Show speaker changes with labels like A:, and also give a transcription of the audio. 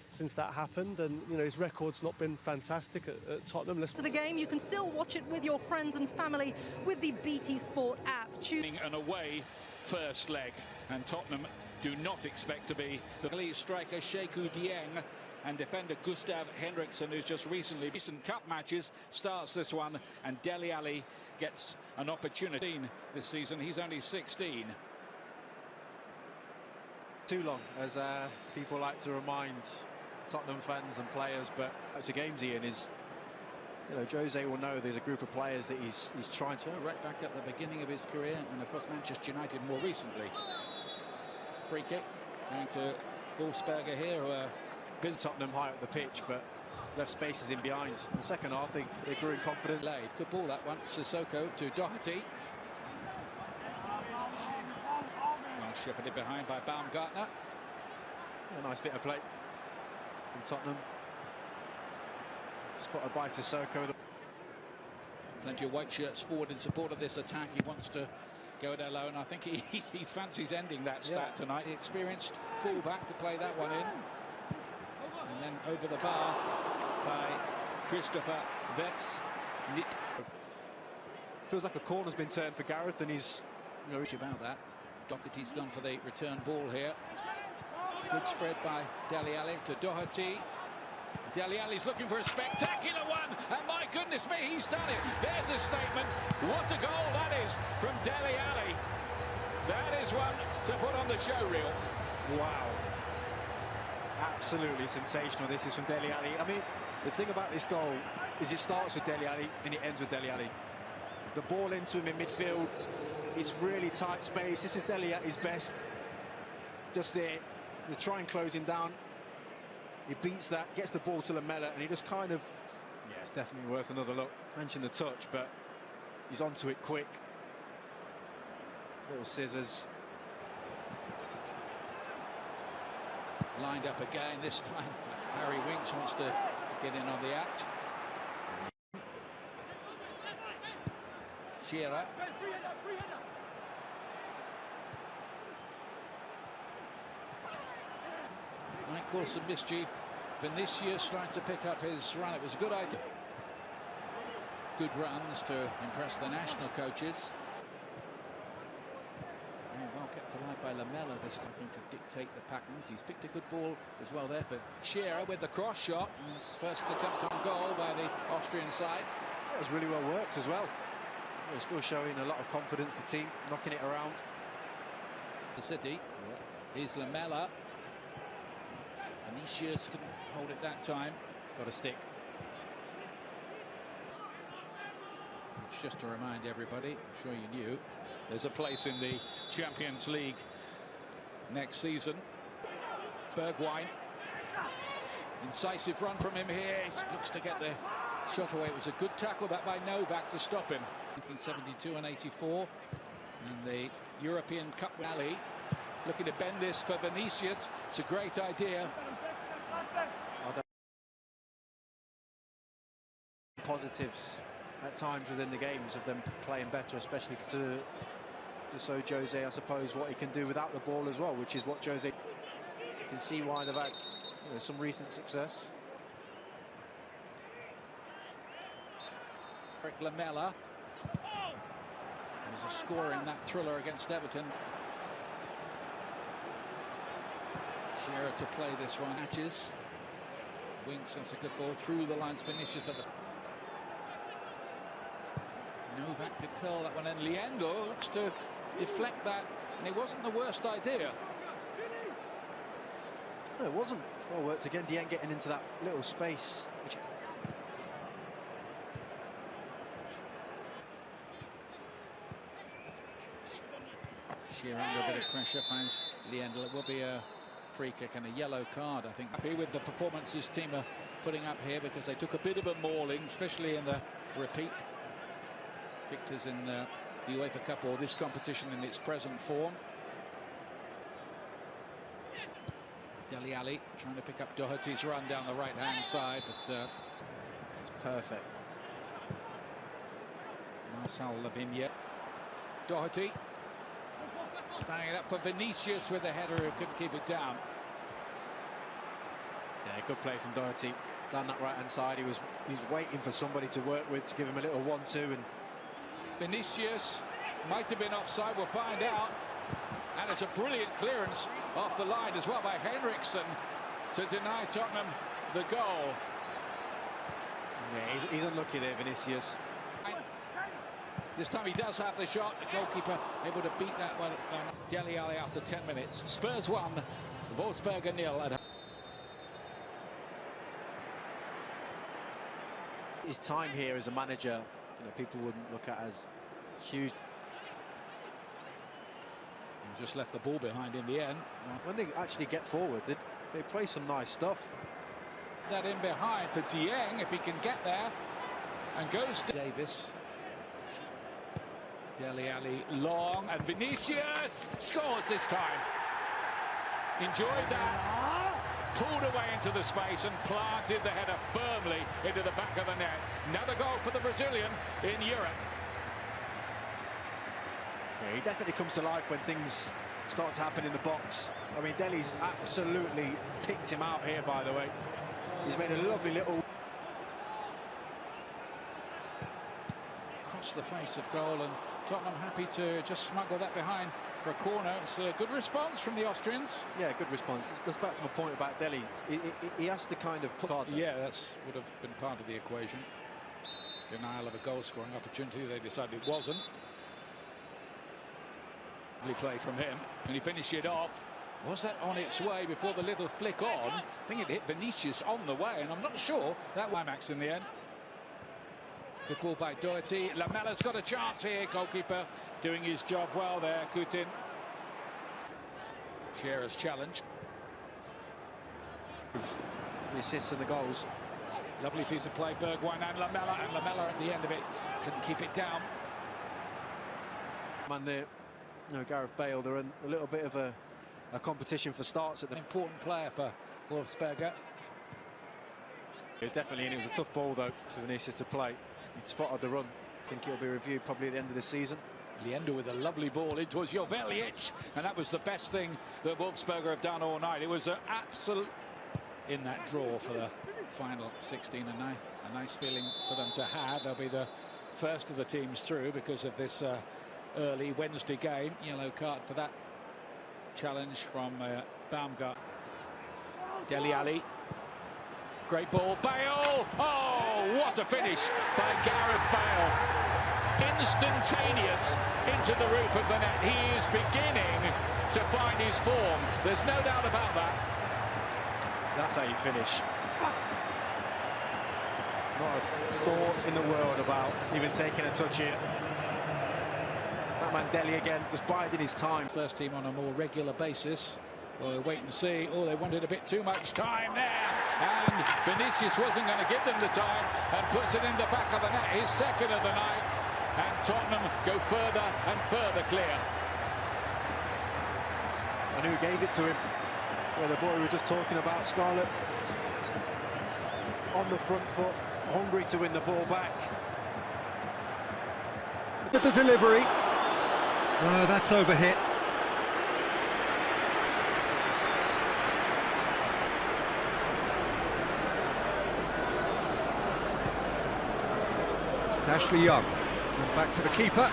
A: since that happened, and you know his record's not been fantastic at Tottenham.
B: To the game, you can still watch it with your friends and family with the BT Sport app.
C: An away first leg, and Tottenham do not expect to be the lead striker Shekou Dieng and defender Gustav Henriksen, who's just recent cup matches, starts this one, and Dele Alli gets an opportunity this season. He's only 16.
D: Too long, as people like to remind Tottenham fans and players, but it's a games he in is, you know, Jose will know there's a group of players that he's trying to
C: right back at the beginning of his career, and of course Manchester United more recently. Free kick going to Wolfsberger here, who are
D: Tottenham high up the pitch, but left spaces in behind. In the second half, they grew in confidence.
C: Good ball that one. Sissoko to Doherty. Well shepherded behind by Baumgartner.
D: A nice bit of play from Tottenham. Spotted by Sissoko.
C: Plenty of white shirts forward in support of this attack. He wants to go it alone. I think he fancies ending that stat tonight. He experienced full-back to play that one in. And then over the bar by Christopher Vetz.
D: Feels like a corner's been turned for Gareth, and he's, you know,
C: about that. Doherty's gone for the return ball here. Good spread by Dele Alli to Doherty. Dele Alli's looking for a spectacular one, and my goodness me, he's done it. There's a statement. What a goal that is from Dele Alli. That is one to put on the show reel.
D: Wow. Absolutely sensational. This is from Dele Alli. I mean, the thing about this goal is it starts with Dele Alli and it ends with Dele Alli. The ball into him in midfield. It's really tight space. This is Dele Alli's best. Just there. They try and close him down. He beats that, gets the ball to Lamela, and he just kind of, yeah, it's definitely worth another look. Mentioned the touch, but he's onto it quick. Little scissors.
C: Lined up again, this time Harry Winks wants to get in on the act. Shearer. Might cause some mischief. Vinicius trying to pick up his run. It was a good idea. Good runs to impress the national coaches. Well kept alive by Lamela this time to dictate the pattern. He's picked a good ball as well there for Shearer with the cross shot. His first attempt on goal by the Austrian side.
D: That was really well worked as well. They're still showing a lot of confidence, the team, knocking it around.
C: The City. Here's Lamela. Vinicius couldn't hold it that time.
D: It's got a stick.
C: Just to remind everybody, I'm sure you knew, there's a place in the Champions League next season. Bergwijn. Incisive run from him here. He looks to get the shot away. It was a good tackle that by Novak to stop him. 1972 and 84. And the European Cup rally. Looking to bend this for Vinicius. It's a great idea.
D: Positives at times within the games of them playing better, especially to show Jose, I suppose, what he can do without the ball as well, which is what Jose. You can see why they've had, you know, some recent success.
C: Eric Lamela. There's a score in that thriller against Everton. Shearer to play this one. Matches. Winks, that's a good ball through the lines. Finishes, but Novak to curl that one, and Leandro looks to deflect that, and it wasn't the worst idea.
D: No, it wasn't. Well worked again. Dieng getting into that little space.
C: Shearer under a bit of pressure, finds Leandro. It will be a free kick and a yellow card, I think. Happy with the performance his team are putting up here, because they took a bit of a mauling, especially in the repeat. Victors in the UEFA Cup, or this competition in its present form. Dele Alli trying to pick up Doherty's run down the right-hand side, but
D: it's perfect.
C: Marcel Lavigne. Doherty standing it up for Vinicius with a header who couldn't keep it down.
D: Yeah, good play from Doherty down that right-hand side. He was waiting for somebody to work with to give him a little 1-2. And
C: Vinicius might have been offside, we'll find out. And it's a brilliant clearance off the line as well by Henriksen to deny Tottenham the goal.
D: Yeah, he's unlucky there, Vinicius.
C: This time he does have the shot. The goalkeeper able to beat that one. Dele Alli after 10 minutes. Spurs 1, Wolfsberger 0.
D: His time here as a manager, people wouldn't look at as huge.
C: He just left the ball behind in the end.
D: When they actually get forward, they play some nice stuff.
C: That in behind for Dieng, if he can get there, and goes to Davis. Dele Alli long, and Vinicius scores this time. Enjoyed that. Pulled away into the space and planted the header firmly into the back of the net. Another goal for the Brazilian in Europe.
D: Yeah, he definitely comes to life when things start to happen in the box. I mean, Dele's absolutely picked him out here, by the way. He's made a lovely little...
C: Across the face of goal, and Tottenham happy to just smuggle that behind for a corner. It's a good response from the Austrians.
D: Yeah, good response. That's back to my point about Dele. He has to kind of...
C: Yeah, that would have been part of the equation. Denial of a goal-scoring opportunity. They decided it wasn't. Lovely play from him. Can he finish it off? Was that on its way before the little flick on? I think it hit Vinicius on the way, and I'm not sure that Max in the end. Good ball by Doherty. Lamella's got a chance here. Goalkeeper doing his job well there. Coutin. Shearer's challenge.
D: The assists and the goals.
C: Lovely piece of play. Bergwijn and Lamella at the end of it couldn't keep it down.
D: Man, Gareth Bale, they're in a little bit of a competition for starts at the...
C: An important player for Wolfsberger.
D: It was definitely in. It was a tough ball though for Vinicius to play. He spotted the run. I think he'll be reviewed probably at the end of the season.
C: Liendo with a lovely ball in towards Joveljic, and that was the best thing that Wolfsberger have done all night. It was an absolute in that draw for the final 16, and a nice feeling for them to have. They'll be the first of the teams through because of this early Wednesday game. Yellow card for that challenge from Baumgart. Dele Alli. Great ball. Bale! Oh, what a finish by Gareth Bale. Instantaneous into the roof of the net. He is beginning to find his form. There's no doubt about that.
D: That's how you finish. Not a thought in the world about even taking a touch here. That man Dele again, just biding his time.
C: First team on a more regular basis. Well, wait and see. Oh, they wanted a bit too much time there. And Vinicius wasn't going to give them the time and puts it in the back of the net. His second of the night. And Tottenham go further and further clear.
D: And who gave it to him? Yeah, the boy we were just talking about, Scarlett. On the front foot, hungry to win the ball back.
E: At the delivery. No, that's overhit. Ashley Young, back to the keeper.